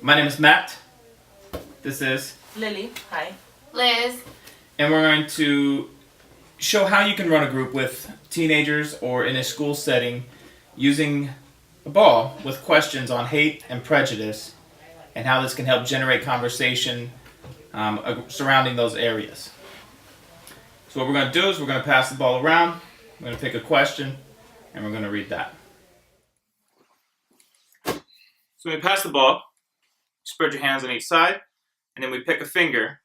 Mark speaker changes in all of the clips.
Speaker 1: My name is Matt. This is
Speaker 2: Lily. Hi.
Speaker 3: Liz.
Speaker 1: And we're going to show how you can run a group with teenagers or in a school setting using a ball with questions on hate and prejudice and how this can help generate conversation surrounding those areas. So what we're going to do is we're going to pass the ball around, we're going to pick a question, and we're going to read that. So we pass the ball, spread your hands on each side, and then we pick a finger.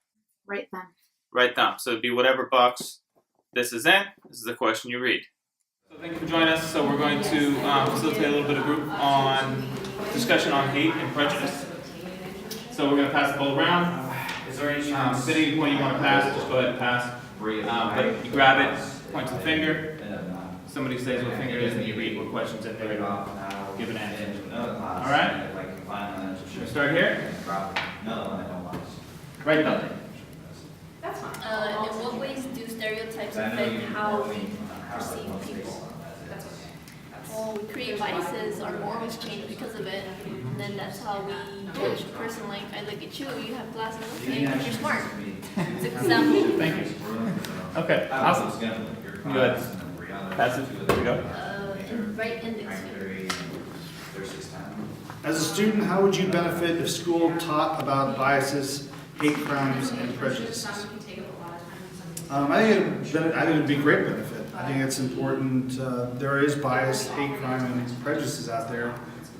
Speaker 3: Right thumb.
Speaker 1: Right thumb. So it'd be whatever box this is in. This is the question you read. So thank you for joining us. So we're going to facilitate a little bit of group on discussion on hate and prejudice. So we're going to pass the ball around. Is there any city point you want to pass? Just go ahead and pass. But you grab it, point to the finger. Somebody says what finger it is, and you read what question's in there. Give an answer. All right. Should we start here? Right thumb.
Speaker 3: That's fine. In what ways do stereotypes affect how we perceive people? Well, we create biases, our morals change because of it, and then that's how we judge a person. Like, I look at you, you have glasses, okay, you're smart. It's an example.
Speaker 1: Thank you. Okay, awesome. Go ahead. Pass it. There we go.
Speaker 3: Right index finger.
Speaker 4: As a student, how would you benefit if school taught about biases, hate crimes, and prejudices? I think it would be a great benefit. I think it's important. There is bias, hate crime, and prejudices out there,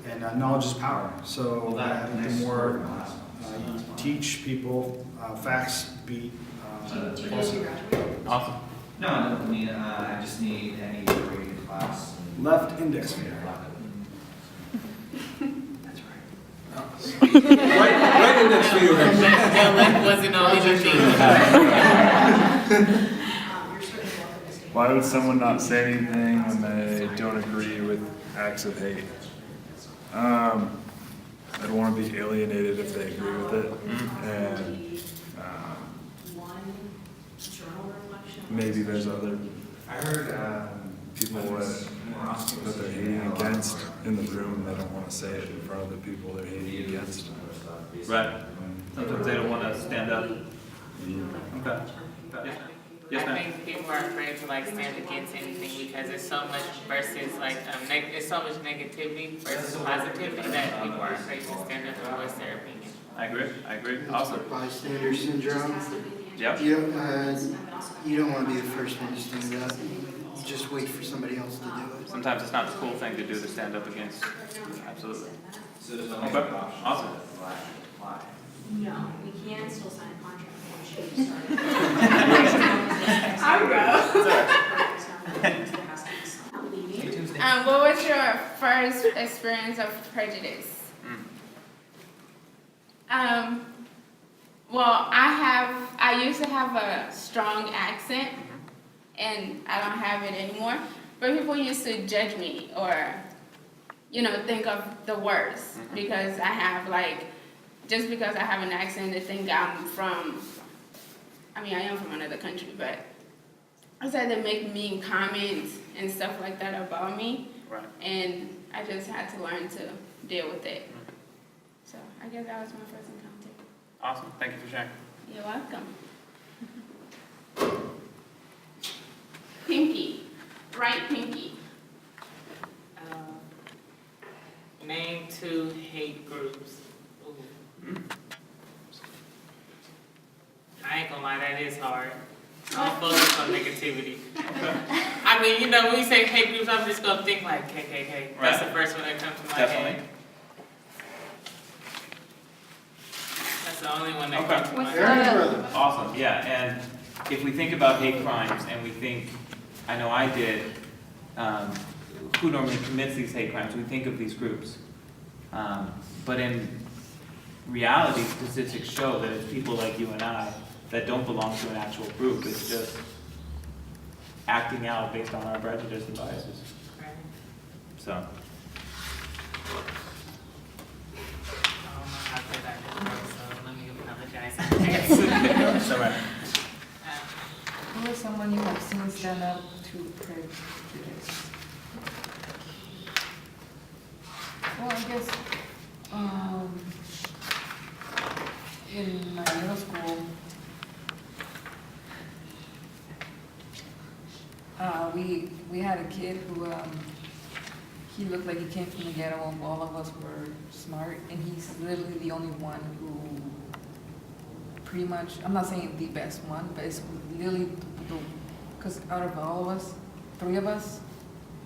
Speaker 4: and knowledge is power. So I think the more you teach people, facts beat falsehood.
Speaker 1: Awesome.
Speaker 5: No, I just need any graded class.
Speaker 4: Left index finger.
Speaker 6: Right index finger.
Speaker 2: Left wasn't always a thing.
Speaker 6: Why would someone not say anything when they don't agree with acts of hate? I'd want to be alienated if they agree with it, and maybe there's other people that they're hating against in the room. They don't want to say it in front of the people they're hating against.
Speaker 1: Right. Sometimes they don't want to stand up. Okay. Yes,
Speaker 2: I
Speaker 1: ma'am.
Speaker 2: think people are afraid to like stand against anything because there's so much versus like it's so much negativity versus positivity that people are afraid to stand up and voice their opinion.
Speaker 1: I agree. Awesome.
Speaker 7: Bystander syndrome.
Speaker 1: Yep.
Speaker 7: You don't want to be the first one to stand up. You just wait for somebody else to do it.
Speaker 1: Sometimes it's not the cool thing to do to stand up against. Absolutely. Okay. Awesome.
Speaker 8: No, we can still sign a contract once you start.
Speaker 3: I'll go. What was your first experience of prejudice? Well, I used to have a strong accent, and I don't have it anymore. But people used to judge me or, think of the worst because I have just because I have an accent, they think I'm from, I am from another country, but I said they make mean comments and stuff like that about me.
Speaker 1: Right.
Speaker 3: And I just had to learn to deal with it. So I guess that was my first encounter.
Speaker 1: Awesome. Thank you for sharing.
Speaker 3: You're welcome. Pinky. Right pinky.
Speaker 2: Name 2 hate groups. Ooh. I ain't gonna lie, that is hard. I don't focus on negativity. When you say hate groups, I'm just gonna think like KKK. That's the first one that comes to my head. That's the only one that comes to my head.
Speaker 1: Awesome. Yeah. And if we think about hate crimes and we think, I know I did, who normally commits these hate crimes, we think of these groups. But in reality, statistics show that it's people like you and I that don't belong to an actual group. It's just acting out based on our prejudice and biases. So.
Speaker 2: I don't know how good I did, so let me apologize in advance.
Speaker 1: That's all right.
Speaker 9: Who is someone you have seen stand up to prejudice? Well, I guess in my middle school, we had a kid who, he looked like he came from the ghetto, and all of us were smart, and he's literally the only one who pretty much, I'm not saying the best one, but it's literally because out of all of us, 3 of us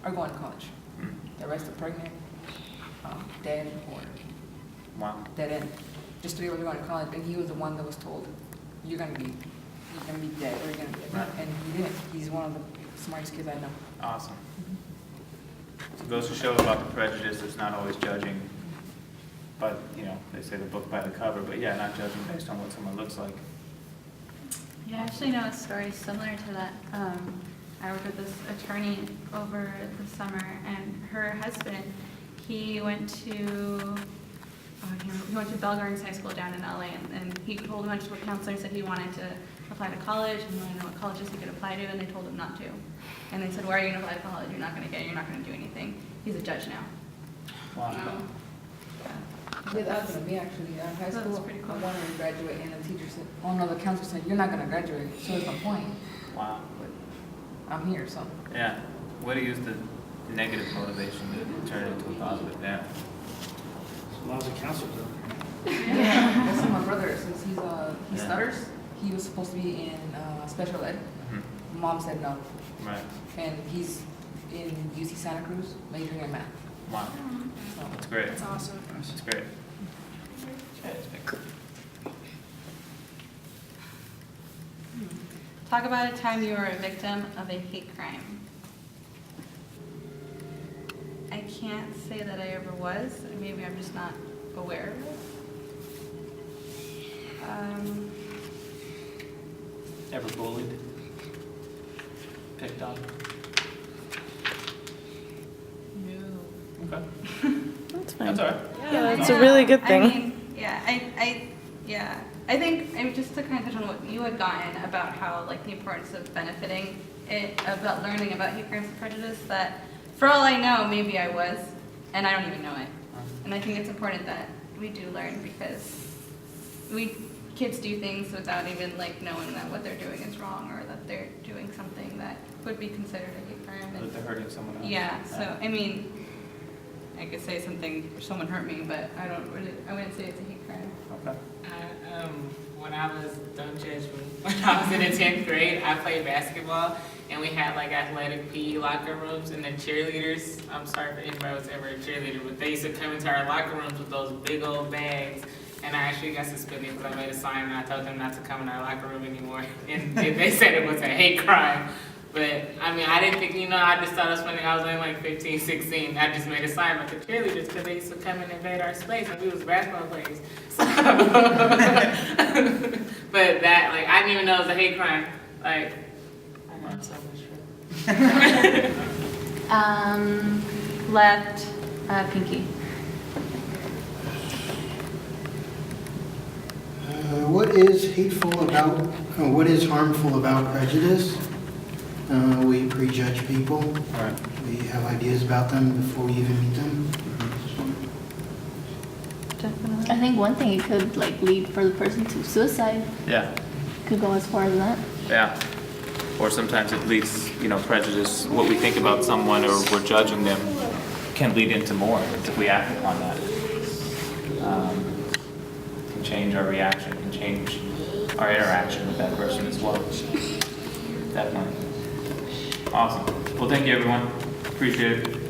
Speaker 9: are going to college. The rest are pregnant, dead, or
Speaker 1: Wow.
Speaker 9: dead end. Just 3 of us are going to college, and he was the one that was told, you're gonna be dead, or you're gonna be dead.
Speaker 1: Right.
Speaker 9: And he didn't. He's one of the smartest kids I know.
Speaker 1: Awesome. So it goes to show about the prejudice, it's not always judging, but, they say the book by the cover, but yeah, not judging based on what someone looks like.
Speaker 10: Yeah, I actually know a story similar to that. I worked with this attorney over the summer, and her husband, he went to Bell Gardens High School down in LA, and he told a bunch of counselors that he wanted to apply to college, and he wanted to know what colleges he could apply to, and they told him not to. And they said, why are you going to apply to college? You're not going to get it. You're not going to do anything. He's a judge now.
Speaker 1: Wow.
Speaker 9: Yeah, that was me actually. At high
Speaker 10: That's
Speaker 9: school,
Speaker 10: pretty cool.
Speaker 9: I wanted to graduate, and the teacher said, oh no, the counselor said, you're not gonna graduate, so there's no point.
Speaker 1: Wow.
Speaker 9: But I'm here, so.
Speaker 1: Yeah. Way to use the negative motivation to turn it into a positive. Yeah.
Speaker 4: Lots of counselors out
Speaker 9: Yeah. That's my brother, since he
Speaker 1: Yeah.
Speaker 9: stutters, he was supposed to be in special ed.
Speaker 1: Mhm.
Speaker 9: Mom said no,
Speaker 1: Right.
Speaker 9: and he's in UC Santa Cruz, majoring in math.
Speaker 1: Wow.
Speaker 9: So.
Speaker 1: That's great.
Speaker 8: That's awesome.
Speaker 1: That's great.
Speaker 10: Talk about a time you were a victim of a hate crime. I can't say that I ever was. Maybe I'm just not aware of it.
Speaker 1: Ever bullied? Picked on?
Speaker 10: No.
Speaker 1: Okay.
Speaker 11: That's fine.
Speaker 1: That's all right.
Speaker 11: Yeah, that's a really good thing.
Speaker 10: I mean, I think just to kind of touch on what you had gotten about how like the importance of benefiting it, about learning about hate crimes and prejudice, that for all I know, maybe I was, and I don't even know it. And I think it's important that we do learn, because kids do things without even like knowing that what they're doing is wrong, or that they're doing something that would be considered a hate crime.
Speaker 1: That they're hurting someone else.
Speaker 10: Yeah, so I mean, I could say something, someone hurt me, but I wouldn't say it's a hate crime.
Speaker 1: Okay.
Speaker 2: When I was, don't judge me, when I was in the 10th grade, I played basketball, and we had like athletic PE locker rooms, and the cheerleaders, I'm sorry for anybody who was ever a cheerleader, but they used to come into our locker rooms with those big old bags, and I actually got suspended because I made a sign and I told them not to come in our locker room anymore, and they said it was a hate crime. But, I mean, I didn't think, I just thought it was funny. I was only like 15, 16. I just made a sign about the cheerleaders because they used to come and invade our space, and we was basketball players. So, but that, like, I didn't even know it was a hate crime. Like, I got so much
Speaker 10: Left pinky.
Speaker 7: What is hateful about, what is harmful about prejudice? We prejudge people.
Speaker 1: Right.
Speaker 7: We have ideas about them before we even meet them.
Speaker 10: Definitely.
Speaker 11: I think one thing it could lead for the person to suicide.
Speaker 1: Yeah.
Speaker 11: Could go as far as that.
Speaker 1: Yeah. Or sometimes it leads, prejudice, what we think about someone or we're judging them can lead into more if we act upon that. Can change our reaction, can change our interaction with that person as well. Definitely. Awesome. Well, thank you, everyone. Appreciate it.